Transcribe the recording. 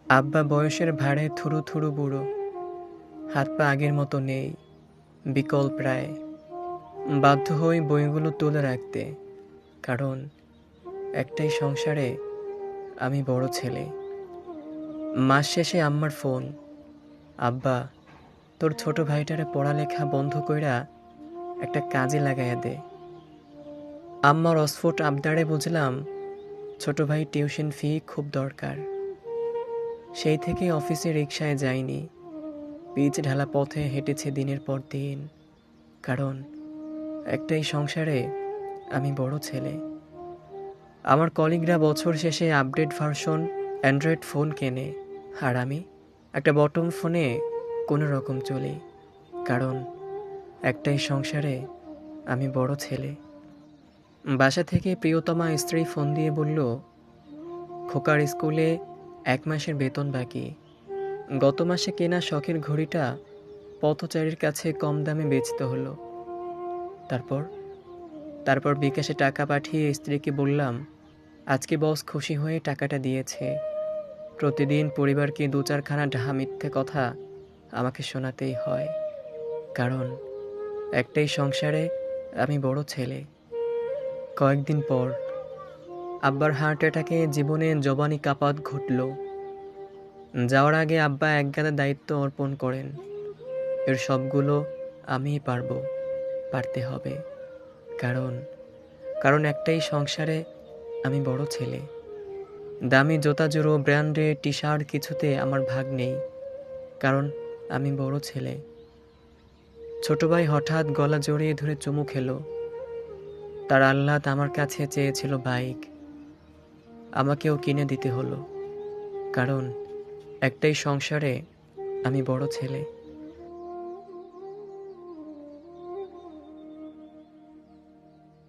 আব্বা বয়সের ভাঁড়ে থুরু থুরু বুড়ো, হাত পা আগের মতো নেই, বিকল প্রায়। বাধ্য হই বইগুলো তুলে রাখতে, কারণ একটাই সংসারে আমি বড় ছেলে। মাস শেষে আম্মার ফোন, আব্বা তোর ছোট ভাইটারে পড়ালেখা বন্ধ কইরা একটা কাজে লাগাইয়া দে। আম্মার অস্ফুট আবদারে বুঝলাম ছোট ভাই টিউশন ফি খুব দরকার। সেই থেকে অফিসে রিকশায় যাইনি, পিচ ঢালা পথে হেঁটেছে দিনের পর দিন, কারণ একটাই সংসারে আমি বড় ছেলে। আমার কলিগরা বছর শেষে আপডেট ভার্সন অ্যান্ড্রয়েড ফোন কেনে, আর আমি একটা বটম ফোনে কোনো রকম চলি, কারণ একটাই সংসারে আমি বড় ছেলে। বাসা থেকে প্রিয়তমা স্ত্রী ফোন দিয়ে বলল, খোকার স্কুলে 1 মাসের বেতন বাকি। গত মাসে কেনা শখের ঘড়িটা পথচারীর কাছে কম দামে বেচতে হলো। তারপর তারপর বিকাশে টাকা পাঠিয়ে স্ত্রীকে বললাম, আজকে বস খুশি হয়ে টাকাটা দিয়েছে। প্রতিদিন পরিবারকে 2-4খানা ঢাহা মিথ্যে কথা আমাকে শোনাতেই হয়, কারণ একটাই সংসারে আমি বড় ছেলে। কয়েকদিন পর আব্বার হার্ট অ্যাটাকে জীবনে জবানি কাপাত ঘটল। যাওয়ার আগে আব্বা একগাদা দায়িত্ব অর্পণ করেন, এর সবগুলো আমিই পারতে হবে, কারণ কারণ একটাই সংসারে আমি বড় ছেলে। দামি জোতা জুড়ো ব্র্যান্ডের টি শার্ট কিছুতে আমার ভাগ নেই, কারণ আমি বড় ছেলে। ছোট ভাই হঠাৎ গলা জড়িয়ে ধরে চুমু খেলো। তার আহ্লাদ আমার কাছে চেয়েছিল বাইক, আমাকেও কিনে দিতে হলো, কারণ একটাই সংসারে আমি বড় ছেলে।